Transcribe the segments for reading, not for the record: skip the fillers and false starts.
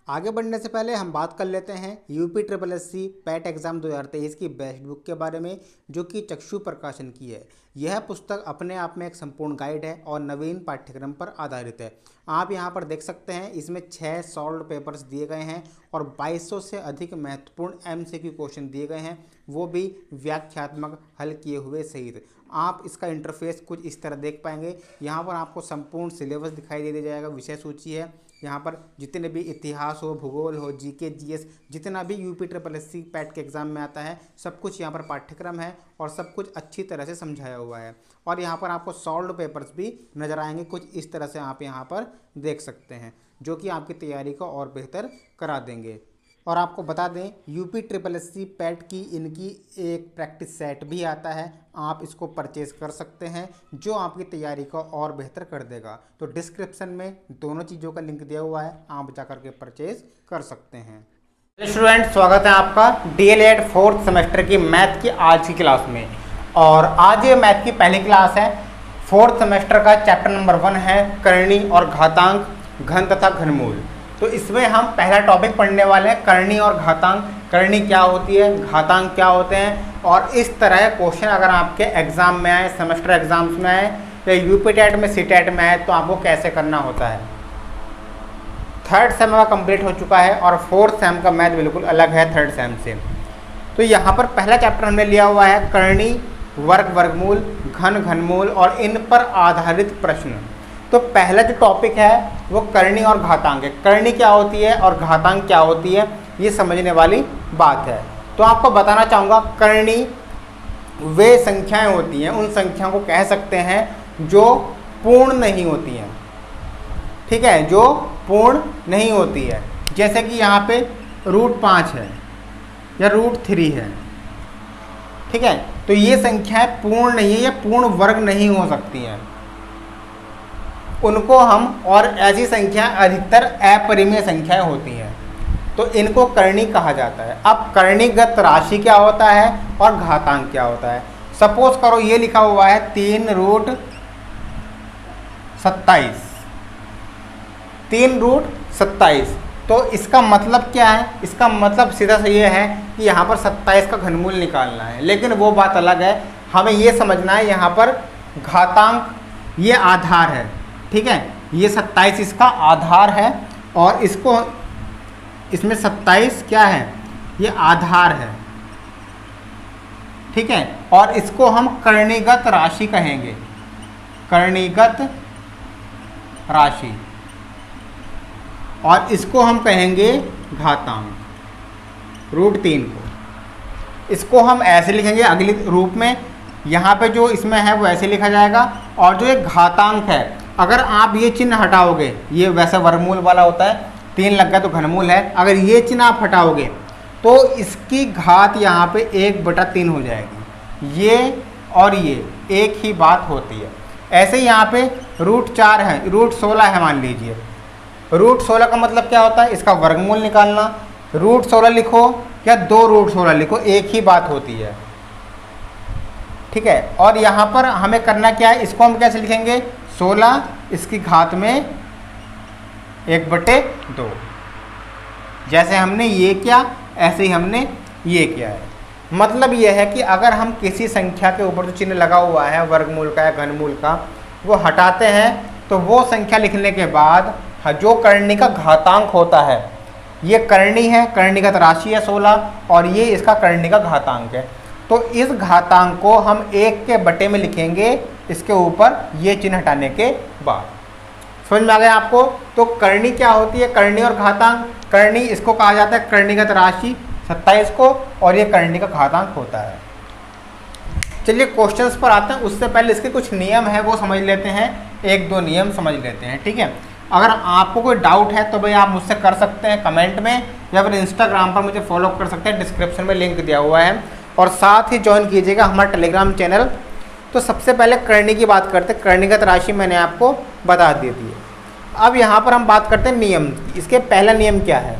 आगे बढ़ने से पहले हम बात कर लेते हैं UP triple S C PET exam 2023 की बेस्ट बुक के बारे में, जो कि चक्षु प्रकाशन की है। यह पुस्तक अपने आप में एक संपूर्ण गाइड है और नवीन पाठ्यक्रम पर आधारित है। आप यहां पर देख सकते हैं, इसमें 6 सॉल्व्ड पेपर्स दिए गए हैं और 2200 से अधिक महत्वपूर्ण एमसीक्यू क्वेश्चन दिए गए हैं, वो भी व्याख्यात्मक हल किए हुए सहित। आप इसका इंटरफेस कुछ इस तरह देख पाएंगे। यहाँ पर आपको संपूर्ण सिलेबस दिखाई दे जाएगा, विषय सूची है। यहाँ पर जितने भी इतिहास हो, भूगोल हो, जीके, जीएस, जितना भी UP triple S C PET के एग्ज़ाम में आता है, सब कुछ यहाँ पर पाठ्यक्रम है और सब कुछ अच्छी तरह से समझाया हुआ है। और यहाँ पर आपको सॉल्व्ड पेपर्स भी नज़र आएंगे, कुछ इस तरह से आप यहाँ पर देख सकते हैं, जो कि आपकी तैयारी को और बेहतर करा देंगे। और आपको बता दें, UP triple S C PET की इनकी एक प्रैक्टिस सेट भी आता है, आप इसको परचेज़ कर सकते हैं, जो आपकी तैयारी को और बेहतर कर देगा। तो डिस्क्रिप्शन में दोनों चीज़ों का लिंक दिया हुआ है, आप जा करके परचेज़ कर सकते हैं। स्टूडेंट, स्वागत है आपका डीएलएड 4th सेमेस्टर की मैथ की आज की क्लास में। और आज ये मैथ की पहली क्लास है। 4th सेमेस्टर का चैप्टर नंबर 1 है करणी और घातांक, घन तथा घनमूल। तो इसमें हम पहला टॉपिक पढ़ने वाले हैं, करणी और घातांक। करणी क्या होती है, घातांक क्या होते हैं, और इस तरह क्वेश्चन अगर आपके एग्जाम में आए, सेमेस्टर एग्जाम्स में आए या यूपी टेट में, सी टेट में आए, तो आपको कैसे करना होता है। 3rd सेम का कंप्लीट हो चुका है और 4th सेम का मैथ बिल्कुल अलग है 3rd सेम से। तो यहाँ पर पहला चैप्टर हमने लिया हुआ है करणी, वर्ग, वर्गमूल, घन, घनमूल और इन पर आधारित प्रश्न। तो पहला जो टॉपिक है वो करणी और घातांक है। करणी क्या होती है और घातांक क्या होती है, ये समझने वाली बात है। तो आपको बताना चाहूँगा, करणी वे संख्याएं होती हैं, उन संख्याओं को कह सकते हैं जो पूर्ण नहीं होती हैं, ठीक है, जो पूर्ण नहीं होती है। जैसे कि यहाँ पे √5 है या √3 है, ठीक है, तो ये संख्याएं पूर्ण नहीं है, ये पूर्ण वर्ग नहीं हो सकती हैं, उनको हम, और ऐसी संख्याएं अधिकतर अपरिमेय संख्याएं होती हैं, तो इनको करणी कहा जाता है। अब करणीगत राशि क्या होता है और घातांक क्या होता है। सपोज करो ये लिखा हुआ है 3√27, तो इसका मतलब क्या है, इसका मतलब सीधा सा ये है कि यहाँ पर 27 का घनमूल निकालना है। लेकिन वो बात अलग है, हमें ये समझना है यहाँ पर घातांक ये आधार है, ठीक है, ये 27 इसका आधार है और इसको, इसमें 27 क्या है, ये आधार है, ठीक है, और इसको हम करणीगत राशि कहेंगे, करणीगत राशि, और इसको हम कहेंगे घातांक, √3 को। इसको हम ऐसे लिखेंगे अगले रूप में, यहाँ पे जो इसमें है वो ऐसे लिखा जाएगा। और जो एक घातांक है, अगर आप ये चिन्ह हटाओगे, ये वैसे वर्गमूल वाला होता है, 3 लग गया तो घनमूल है, अगर ये चिन्ह आप हटाओगे तो इसकी घात यहाँ पे 1/3 हो जाएगी। ये और ये एक ही बात होती है। ऐसे ही यहाँ पे √4 है, √16 है मान लीजिए, √16 का मतलब क्या होता है, इसका वर्गमूल निकालना। √16 लिखो या 2√16 लिखो, एक ही बात होती है, ठीक है। और यहाँ पर हमें करना क्या है, इसको हम कैसे लिखेंगे, 16 इसकी घात में 1/2। जैसे हमने ये किया ऐसे ही हमने ये किया है। मतलब ये है कि अगर हम किसी संख्या के ऊपर जो चिन्ह लगा हुआ है वर्गमूल का या घनमूल का, वो हटाते हैं, तो वो संख्या लिखने के बाद जो करणी का घातांक होता है, ये करणी है, करणीगत राशि है 16, और ये इसका करणी का घातांक है। तो इस घातांक को हम 1 के बटे में लिखेंगे, इसके ऊपर ये चिन्ह हटाने के बाद। समझ में आ गया आपको। तो करणी क्या होती है, करणी और घातांक। करणी इसको कहा जाता है करणीगत राशि 27 को, और ये करणी का घातांक होता है। चलिए क्वेश्चंस पर आते हैं, उससे पहले इसके कुछ नियम है वो समझ लेते हैं, 1-2 नियम समझ लेते हैं, ठीक है। अगर आपको कोई डाउट है तो भाई आप मुझसे कर सकते हैं कमेंट में, या फिर इंस्टाग्राम पर मुझे फॉलो कर सकते हैं, डिस्क्रिप्शन में लिंक दिया हुआ है, और साथ ही ज्वाइन कीजिएगा हमारा टेलीग्राम चैनल। तो सबसे पहले करणी की बात करते हैं, करणीगत राशि मैंने आपको बता दी थी। अब यहाँ पर हम बात करते हैं नियम। इसके पहला नियम क्या है,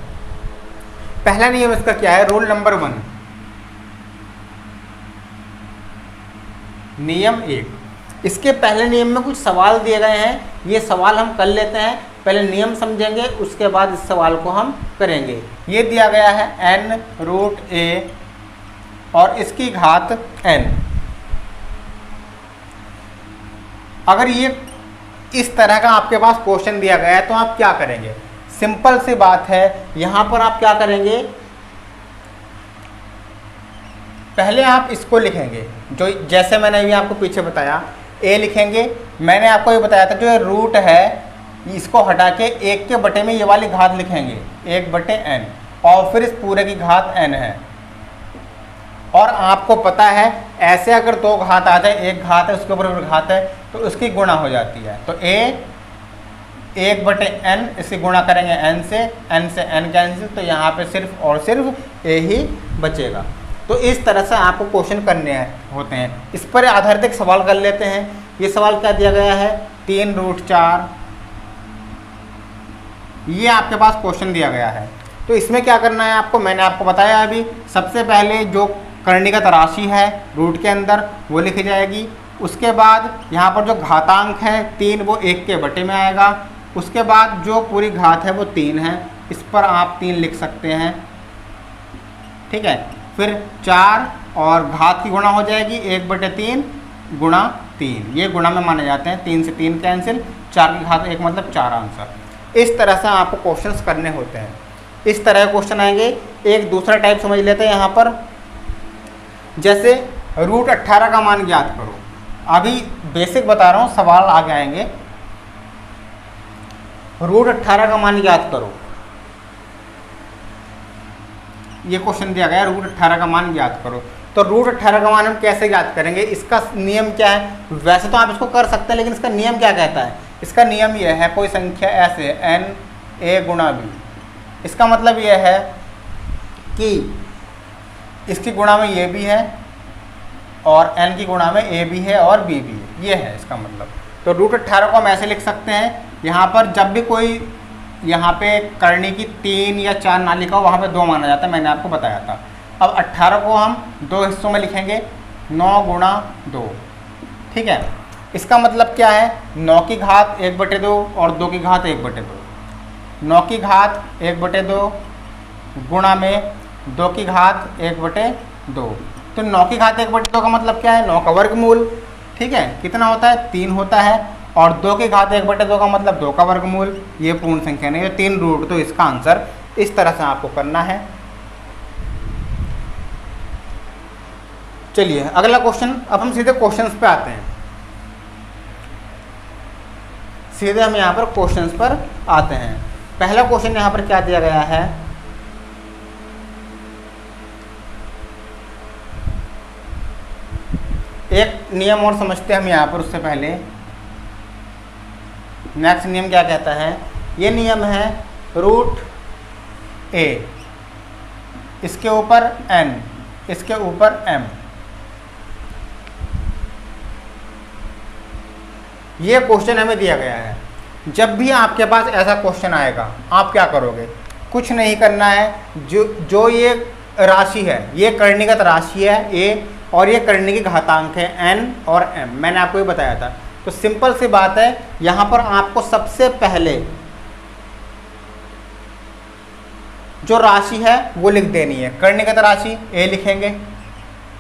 पहला नियम इसका क्या है, रूल नंबर 1, नियम 1। इसके पहले नियम में कुछ सवाल दिए गए हैं, ये सवाल हम कर लेते हैं। पहले नियम समझेंगे, उसके बाद इस सवाल को हम करेंगे। ये दिया गया है n√a और इसकी घात n। अगर ये इस तरह का आपके पास क्वेश्चन दिया गया है तो आप क्या करेंगे? सिंपल सी बात है, यहां पर आप क्या करेंगे, पहले आप इसको लिखेंगे, जो जैसे मैंने अभी आपको पीछे बताया, a लिखेंगे। मैंने आपको ये बताया था जो रूट है इसको हटा के 1 के बटे में ये वाली घात लिखेंगे, 1/n, और फिर इस पूरे की घात n है। और आपको पता है ऐसे अगर 2 घात आ जाए, एक घात है उसके ऊपर घात है तो उसकी गुणा हो जाती है। तो a 1/n, इसकी गुणा करेंगे n से n कैंसिल, तो यहाँ पे सिर्फ और सिर्फ a ही बचेगा। तो इस तरह से आपको क्वेश्चन करने होते हैं। इस पर आधारित एक सवाल कर लेते हैं। ये सवाल क्या दिया गया है, 3√4, ये आपके पास क्वेश्चन दिया गया है। तो इसमें क्या करना है आपको, मैंने आपको बताया अभी, सबसे पहले जो कर्णिका राशि है रूट के अंदर वो लिखी जाएगी। उसके बाद यहाँ पर जो घातांक है 3 वो 1 के बटे में आएगा। उसके बाद जो पूरी घात है वो 3 है, इस पर आप 3 लिख सकते हैं, ठीक है। फिर 4 और घात की गुणा हो जाएगी, 1/3 गुणा 3, ये गुणा में माने जाते हैं, 3 से 3 कैंसिल, 4 की घात 1 मतलब 4 आंसर। इस तरह से आपको क्वेश्चंस करने होते हैं। इस तरह के क्वेश्चन आएंगे। एक दूसरा टाइप समझ लेते हैं यहाँ पर, जैसे √18 का मान ज्ञात करो। अभी बेसिक बता रहा हूँ, सवाल आगे आएंगे। √18 का मान ज्ञात करो, ये क्वेश्चन दिया गया है, √18 का मान ज्ञात करो। तो √18 का मान हम कैसे ज्ञात करेंगे, इसका नियम क्या है? वैसे तो आप इसको कर सकते हैं, लेकिन इसका नियम क्या कहता है? इसका नियम यह है, कोई संख्या ऐसे n a × b, इसका मतलब यह है कि इसकी गुणा में ये भी है और n की गुणा में a भी है और b भी है, ये है इसका मतलब। तो √18 को हम ऐसे लिख सकते हैं, यहाँ पर जब भी कोई यहाँ पे करनी की 3 या 4 ना लिखा हो, वहाँ पे 2 माना जाता है, मैंने आपको बताया था। अब 18 को हम 2 हिस्सों में लिखेंगे, 9 × 2, ठीक है। इसका मतलब क्या है, 9 की घात 1/2 और 2 की घात 1/2, 9 की घात 1/2 गुणा में 2 की घात 1/2। तो 9 की घात 1/2 का मतलब क्या है, 9 का वर्गमूल, ठीक है। कितना होता है, 3 होता है। और 2 की घात 1/2 का मतलब 2 का वर्गमूल, ये पूर्ण संख्या नहीं है, 3 रूट। तो इसका आंसर इस तरह से आपको करना है। चलिए अगला क्वेश्चन, अब हम सीधे क्वेश्चंस पे आते हैं। सीधे हम यहाँ पर क्वेश्चंस पर आते हैं। पहला क्वेश्चन यहाँ पर क्या दिया गया है, एक नियम और समझते हैं हम यहाँ पर। उससे पहले नेक्स्ट नियम क्या कहता है, ये नियम है √a, इसके ऊपर n, इसके ऊपर m। ये क्वेश्चन हमें दिया गया है। जब भी आपके पास ऐसा क्वेश्चन आएगा, आप क्या करोगे, कुछ नहीं करना है। जो ये राशि है, ये कर्णिगत राशि है a, और ये करने की घातांक है n और m, मैंने आपको ये बताया था। तो सिंपल सी बात है, यहाँ पर आपको सबसे पहले जो राशि है वो लिख देनी है। कर्णिगत राशि a लिखेंगे,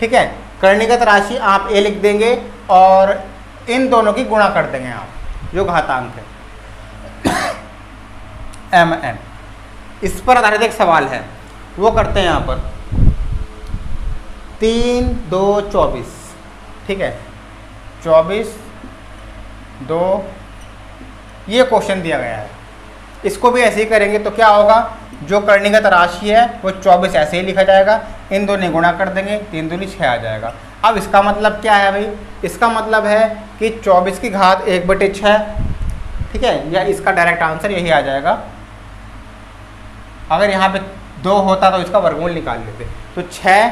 ठीक है। कर्णिगत राशि आप a लिख देंगे और इन दोनों की गुणा कर देंगे आप, जो घातांक है m n। इस पर आधारित एक सवाल है, वो करते हैं यहाँ पर। 3 2 24, ठीक है, 24 2, ये क्वेश्चन दिया गया है। इसको भी ऐसे ही करेंगे तो क्या होगा, जो कर्णिगत राशि है वो 24 ऐसे ही लिखा जाएगा, इन दोनों गुणा कर देंगे, 3 दूनी 6 आ जाएगा। अब इसका मतलब क्या है भाई, इसका मतलब है कि 24 की घात 1/6, ठीक है, या इसका डायरेक्ट आंसर यही आ जाएगा। अगर यहाँ पे 2 होता तो इसका वर्गमूल निकाल लेते। तो 6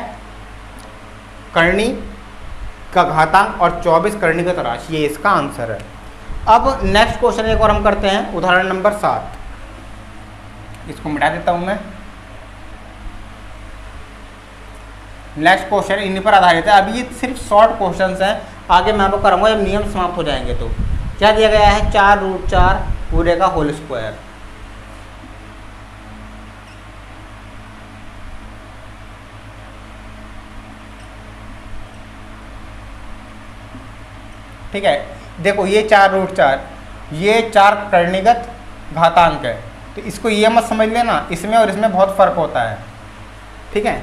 कर्णी का घातांक और 24 कर्णिगत राशि, ये इसका आंसर है। अब नेक्स्ट क्वेश्चन एक और हम करते हैं, उदाहरण नंबर 7। इसको मिटा देता हूं मैं। नेक्स्ट क्वेश्चन इन्हीं पर आधारित है। अभी ये सिर्फ शॉर्ट क्वेश्चंस हैं, आगे मैं आपको कराऊंगा जब नियम समाप्त हो जाएंगे। तो क्या दिया गया है, 4√4 पूरे का होल स्क्वायर। ठीक है, देखो ये 4√4, ये 4 करणीगत घातांक है, तो इसको ये मत समझ लेना इसमें और इसमें बहुत फर्क होता है। ठीक है,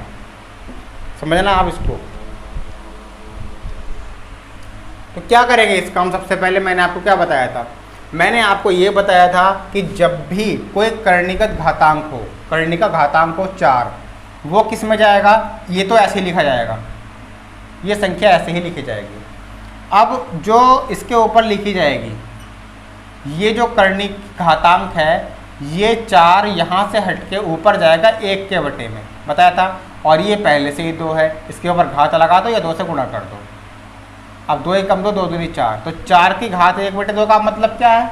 समझना आप इसको। तो क्या करेंगे इसका हम? सबसे पहले मैंने आपको क्या बताया था? मैंने आपको ये बताया था कि जब भी कोई करणीगत घातांक हो, कर्णिका घातांक हो 4, वो किस में जाएगा? ये तो ऐसे ही लिखा जाएगा, ये संख्या ऐसे ही लिखी जाएगी। अब जो इसके ऊपर लिखी जाएगी, ये जो कर्णिक घातांक है, ये 4 यहाँ से हट के ऊपर जाएगा 1 के बटे में, बताया था। और ये पहले से ही 2 है, इसके ऊपर घात लगा दो या 2 से गुणा कर दो। अब 2 एकम 2, 2 दूनी 4, तो 4 की घात 1/2 का मतलब क्या है?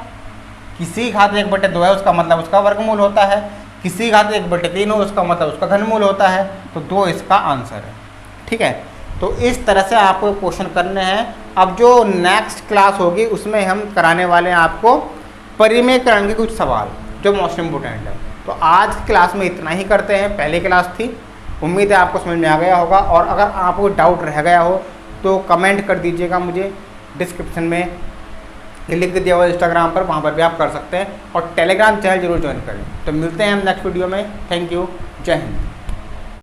किसी घात 1/2 है उसका मतलब उसका वर्गमूल होता है, किसी घात 1/3 हो उसका मतलब उसका घनमूल होता है, तो 2 इसका आंसर है। ठीक है, तो इस तरह से आपको क्वेश्चन करने हैं। अब जो नेक्स्ट क्लास होगी उसमें हम कराने वाले हैं आपको परिमेयकरण के कुछ सवाल जो मोस्ट इम्पोर्टेंट है। तो आज की क्लास में इतना ही करते हैं, पहली क्लास थी, उम्मीद है आपको समझ में आ गया होगा। और अगर आपको डाउट रह गया हो तो कमेंट कर दीजिएगा मुझे, डिस्क्रिप्शन में लिख दिया हुआ इंस्टाग्राम पर, वहाँ पर भी आप कर सकते हैं। और टेलीग्राम चैनल जरूर ज्वाइन करें। तो मिलते हैं हम नेक्स्ट वीडियो में। थैंक यू, जय हिंद।